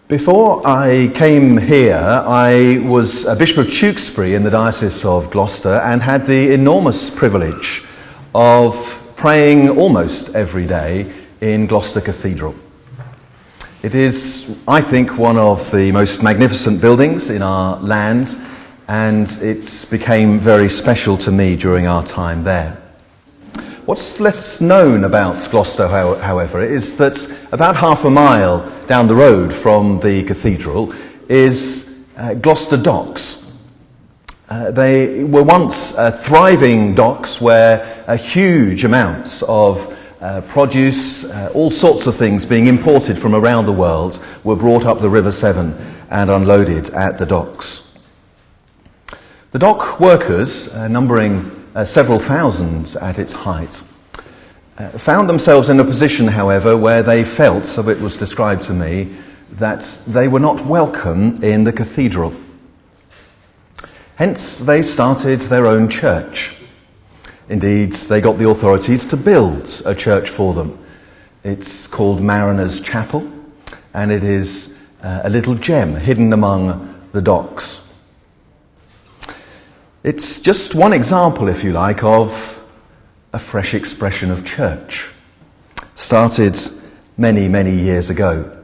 Before I came here, I was a Bishop of Tewkesbury in the Diocese of Gloucester and had the enormous privilege of praying almost every day in Gloucester Cathedral. It is, I think, one of the most magnificent buildings in our land, and it became very special to me during our time there. What's less known about Gloucester, however, is that about half a mile down the road from the cathedral is Gloucester Docks. They were once thriving docks where huge amounts of produce, all sorts of things being imported from around the world were brought up the River Severn and unloaded at the docks. The dock workers, numbering several thousand at its height, found themselves in a position, however, where they felt, so it was described to me, that they were not welcome in the cathedral. Hence, they started their own church. Indeed, they got the authorities to build a church for them. It's called Mariners' Chapel, and it is a little gem hidden among the docks. It's just one example, if you like, of a fresh expression of church, started many, many years ago.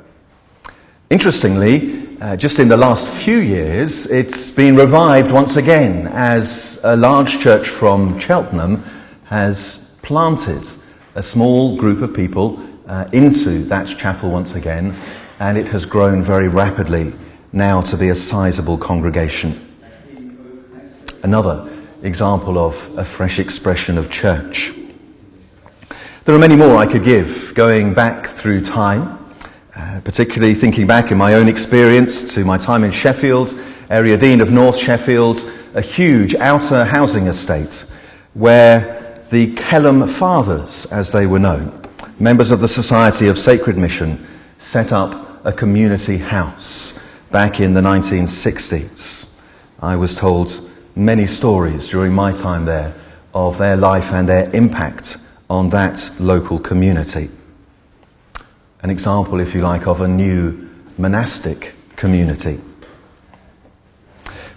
Interestingly, just in the last few years, it's been revived once again as a large church from Cheltenham has planted a small group of people into that chapel once again, and it has grown very rapidly now to be a sizable congregation. Another example of a fresh expression of church. There are many more I could give, going back through time, particularly thinking back in my own experience to my time in Sheffield, area dean of North Sheffield, a huge outer housing estate where the Kelham Fathers, as they were known, members of the Society of Sacred Mission, set up a community house back in the 1960s. I was told many stories during my time there of their life and their impact on that local community. An example, if you like, of a new monastic community.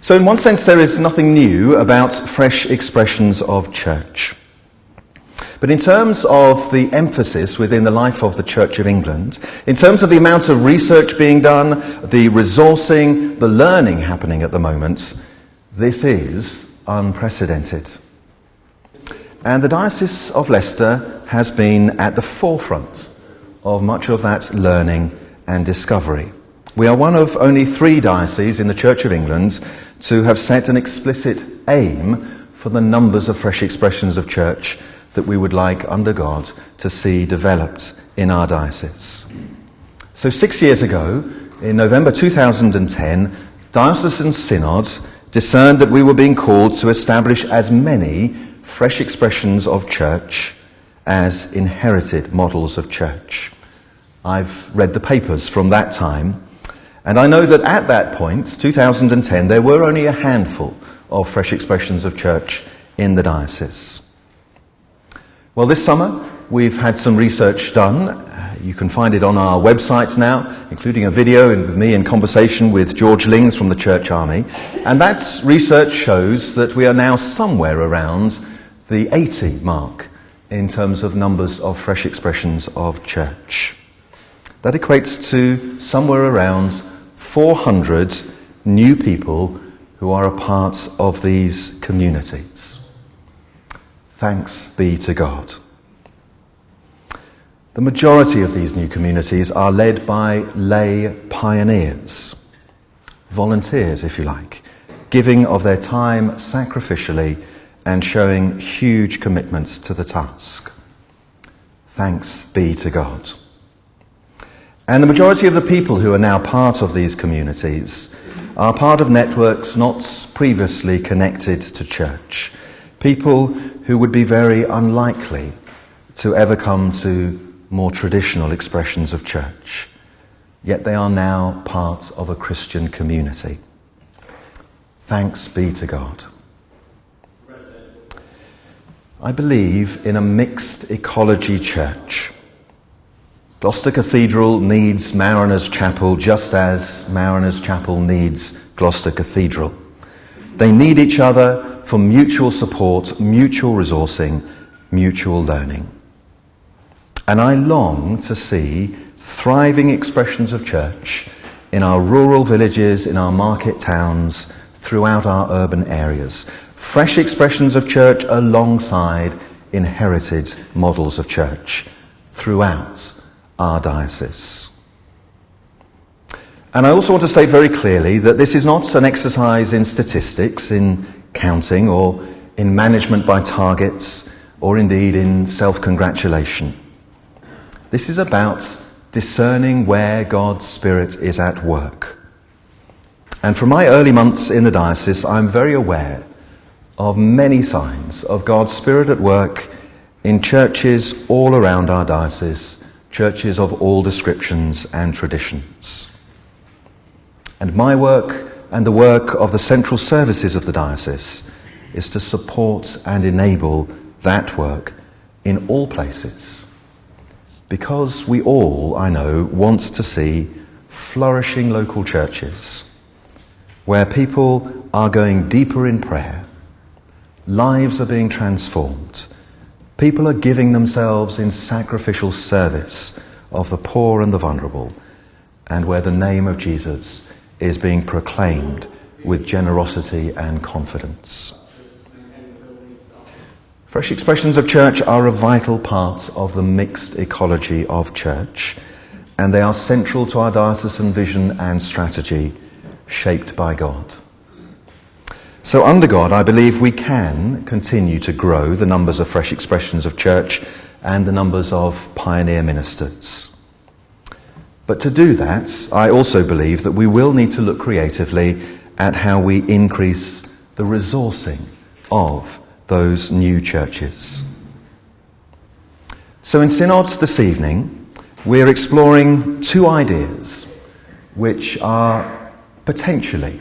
So in one sense there is nothing new about fresh expressions of church. But in terms of the emphasis within the life of the Church of England, in terms of the amount of research being done, the resourcing, the learning happening at the moment, this is unprecedented. And the Diocese of Leicester has been at the forefront of much of that learning and discovery. We are one of only 3 dioceses in the Church of England to have set an explicit aim for the numbers of fresh expressions of church that we would like, under God, to see developed in our diocese. So 6 years ago, in November 2010, Diocesan Synod discerned that we were being called to establish as many fresh expressions of church as inherited models of church. I've read the papers from that time, and I know that at that point, 2010, there were only a handful of fresh expressions of church in the diocese. Well, this summer, we've had some research done. You can find it on our website now, including a video with me in conversation with George Lings from the Church Army. And that research shows that we are now somewhere around the 80 mark in terms of numbers of fresh expressions of church. That equates to somewhere around 400 new people who are a part of these communities. Thanks be to God. The majority of these new communities are led by lay pioneers, volunteers, if you like, giving of their time sacrificially and showing huge commitments to the task. Thanks be to God. And the majority of the people who are now part of these communities are part of networks not previously connected to church, people who would be very unlikely to ever come to more traditional expressions of church, yet they are now part of a Christian community. Thanks be to God. I believe in a mixed ecology church. Gloucester Cathedral needs Mariners Chapel just as Mariners Chapel needs Gloucester Cathedral. They need each other for mutual support, mutual resourcing, mutual learning. And I long to see thriving expressions of church in our rural villages, in our market towns, throughout our urban areas. Fresh expressions of church alongside inherited models of church throughout our diocese. And I also want to say very clearly that this is not an exercise in statistics, in counting, or in management by targets, or indeed in self-congratulation. This is about discerning where God's Spirit is at work. And from my early months in the diocese, I'm very aware of many signs of God's Spirit at work in churches all around our diocese, churches of all descriptions and traditions. And my work and the work of the central services of the diocese is to support and enable that work in all places. Because we all, I know, want to see flourishing local churches where people are going deeper in prayer, lives are being transformed, people are giving themselves in sacrificial service of the poor and the vulnerable, and where the name of Jesus is being proclaimed with generosity and confidence. Fresh expressions of church are a vital part of the mixed ecology of church, and they are central to our diocesan vision and strategy, shaped by God. So under God, I believe we can continue to grow the numbers of fresh expressions of church and the numbers of pioneer ministers. But to do that, I also believe that we will need to look creatively at how we increase the resourcing of those new churches. So in Synod this evening, we're exploring two ideas which are potentially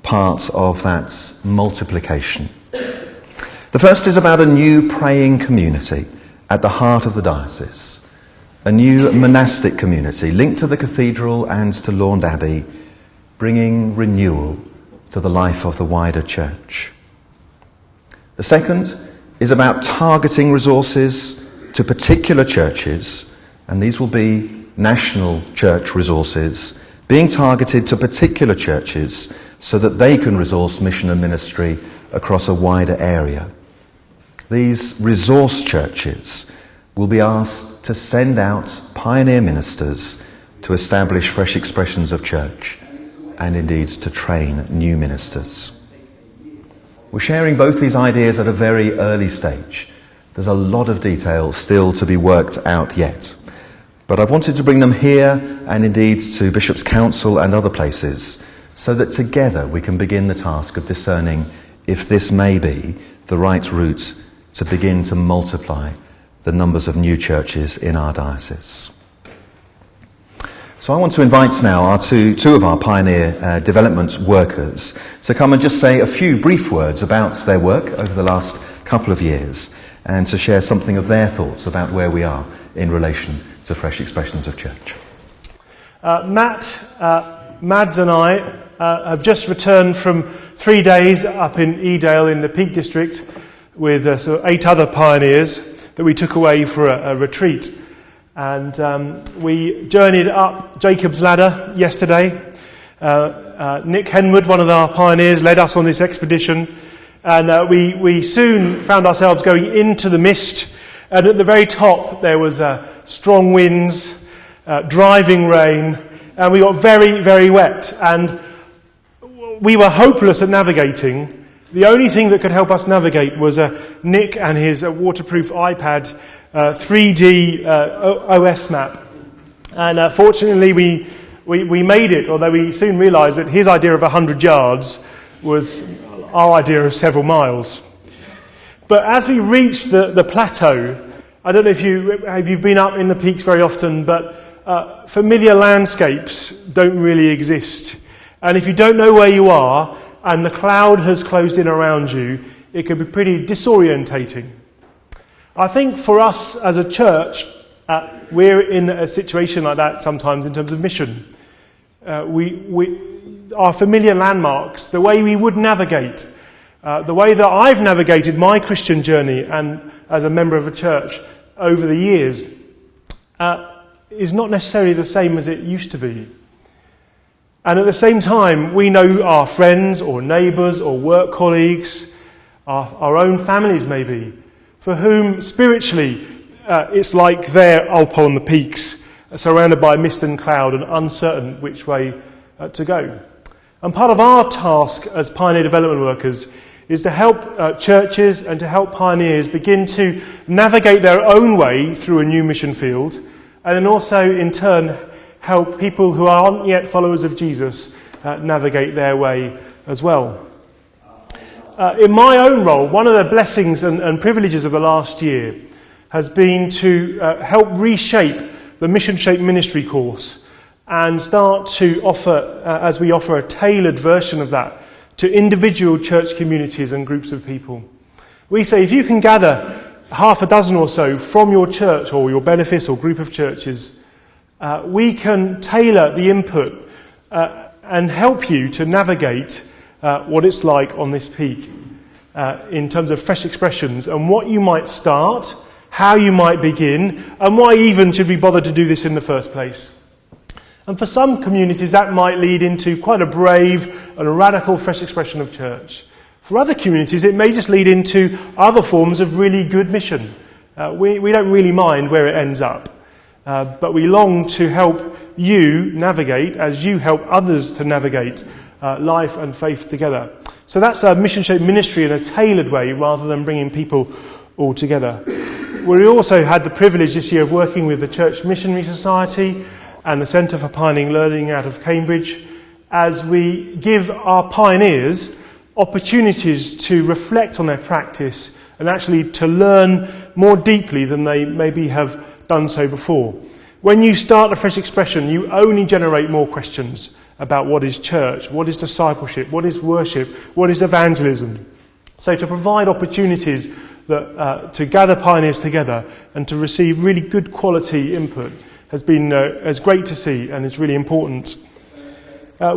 part of that multiplication. The first is about a new praying community at the heart of the diocese, a new monastic community linked to the cathedral and to Laund Abbey, bringing renewal to the life of the wider church. The second is about targeting resources to particular churches, and these will be national church resources, being targeted to particular churches so that they can resource mission and ministry across a wider area. These resource churches will be asked to send out pioneer ministers to establish fresh expressions of church and indeed to train new ministers. We're sharing both these ideas at a very early stage. There's a lot of detail still to be worked out yet. But I've wanted to bring them here and indeed to Bishop's Council and other places so that together we can begin the task of discerning if this may be the right route to begin to multiply the numbers of new churches in our diocese. So I want to invite now our two of our pioneer development workers to come and just say a few brief words about their work over the last couple of years and to share something of their thoughts about where we are in relation to fresh expressions of church. Mads and I have just returned from 3 days up in Edale in the Peak District with 8 other pioneers that we took away for a retreat. And we journeyed up Jacob's Ladder yesterday. Nick Henwood, one of our pioneers, led us on this expedition. And we soon found ourselves going into the mist. And at the very top there was strong winds, driving rain, and we got very, very wet. And we were hopeless at navigating. The only thing that could help us navigate was Nick and his waterproof iPad 3D OS map. And fortunately we made it, although we soon realised that his idea of 100 yards was our idea of several miles. But as we reached the plateau, I don't know if you've been up in the peaks very often, but familiar landscapes don't really exist. And if you don't know where you are, and the cloud has closed in around you, it can be pretty disorientating. I think for us as a church, We're in a situation like that sometimes in terms of mission. Our familiar landmarks, the way we would navigate, the way that I've navigated my Christian journey and as a member of a church over the years, is not necessarily the same as it used to be. And at the same time, we know our friends or neighbours or work colleagues, our own families maybe, for whom spiritually it's like they're up on the peaks, surrounded by mist and cloud and uncertain which way to go. And part of our task as pioneer development workers is to help churches and to help pioneers begin to navigate their own way through a new mission field, and then also in turn help people who aren't yet followers of Jesus navigate their way as well. In my own role, one of the blessings and privileges of the last year has been to help reshape the Mission Shape Ministry course and start to offer, as we offer, a tailored version of that to individual church communities and groups of people. We say if you can gather half a dozen or so from your church or your benefice or group of churches, we can tailor the input and help you to navigate what it's like on this peak in terms of fresh expressions and what you might start, how you might begin, and why even should we bother to do this in the first place. And for some communities that might lead into quite a brave and a radical fresh expression of church. For other communities it may just lead into other forms of really good mission. We don't really mind where it ends up, but we long to help you navigate as you help others to navigate life and faith together. So that's a Mission Shape ministry in a tailored way rather than bringing people all together. We also had the privilege this year of working with the Church Missionary Society and the Centre for Pioneering Learning out of Cambridge as we give our pioneers opportunities to reflect on their practice and actually to learn more deeply than they maybe have done so before. When you start a fresh expression, you only generate more questions about what is church, what is discipleship, what is worship, what is evangelism. So to provide opportunities that, to gather pioneers together and to receive really good quality input has been as great to see, and it's really important.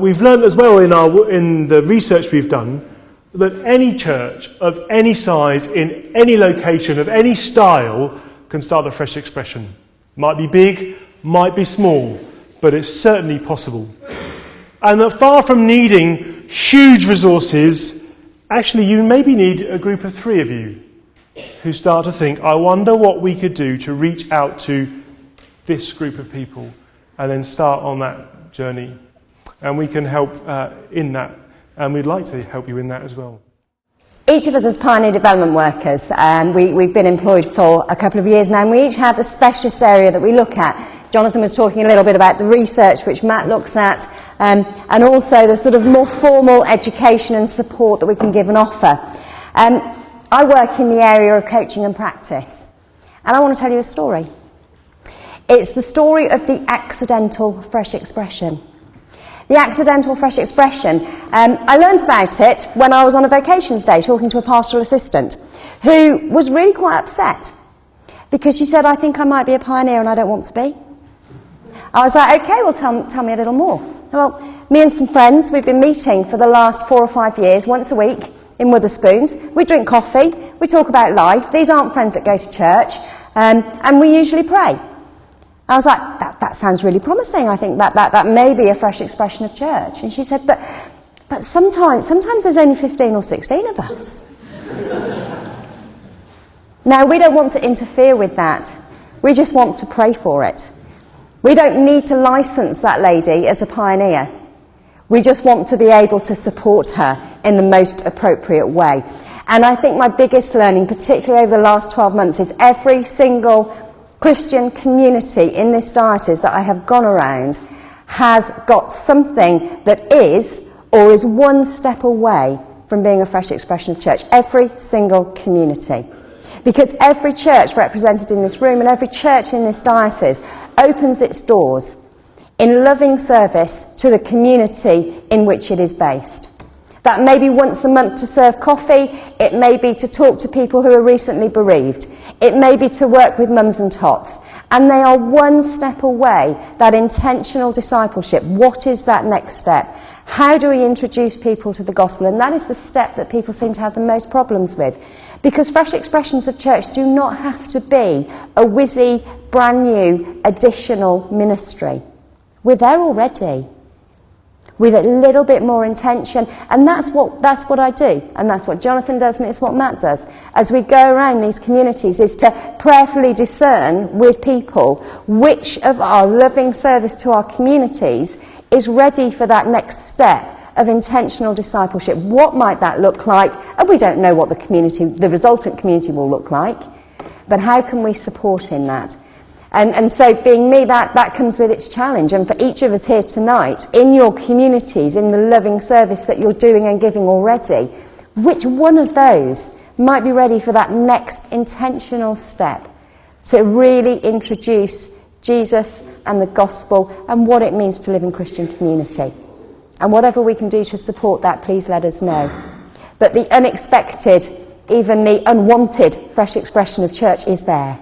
We've learned as well in the research we've done that any church of any size, in any location, of any style, can start a fresh expression. Might be big, might be small, but it's certainly possible. And that far from needing huge resources, actually you maybe need a group of 3 of you who start to think, I wonder what we could do to reach out to this group of people, and then start on that journey. And we can help in that, and we'd like to help you in that as well. Each of us as pioneer development workers, we've been employed for a couple of years now, and we each have a specialist area that we look at. Jonathan was talking a little bit about the research which Matt looks at, and also the sort of more formal education and support that we can give and offer. I work in the area of coaching and practice, and I want to tell you a story. It's the story of the accidental fresh expression. The accidental fresh expression, I learned about it when I was on a vocations day talking to a pastoral assistant who was really quite upset because she said, I think I might be a pioneer and I don't want to be. I was like, okay, well tell me a little more. Well, me and some friends, we've been meeting for the last 4 or 5 years, once a week in Wetherspoons. We drink coffee, we talk about life. These aren't friends that go to church, and we usually pray. I was like, that sounds really promising. I think that may be a fresh expression of church. And she said, but sometimes there's only 15 or 16 of us. Now, we don't want to interfere with that. We just want to pray for it. We don't need to license that lady as a pioneer. We just want to be able to support her in the most appropriate way. And I think my biggest learning, particularly over the last 12 months, is every single Christian community in this diocese that I have gone around has got something that is or is one step away from being a fresh expression of church. Every single community. Because every church represented in this room and every church in this diocese opens its doors in loving service to the community in which it is based. That may be once a month to serve coffee, it may be to talk to people who are recently bereaved, it may be to work with mums and tots. And they are one step away, that intentional discipleship. What is that next step? How do we introduce people to the gospel? And that is the step that people seem to have the most problems with. Because fresh expressions of church do not have to be a whizzy, brand new, additional ministry. We're there already, with a little bit more intention. And that's what I do. And that's what Jonathan does, and it's what Matt does. As we go around these communities, is to prayerfully discern with people which of our loving service to our communities is ready for that next step of intentional discipleship. What might that look like? And we don't know what the resultant community will look like, but how can we support in that? And so being me, that comes with its challenge. And for each of us here tonight, in your communities, in the loving service that you're doing and giving already, which one of those might be ready for that next intentional step to really introduce Jesus and the gospel and what it means to live in Christian community? And whatever we can do to support that, please let us know. But the unexpected, even the unwanted fresh expression of church is there.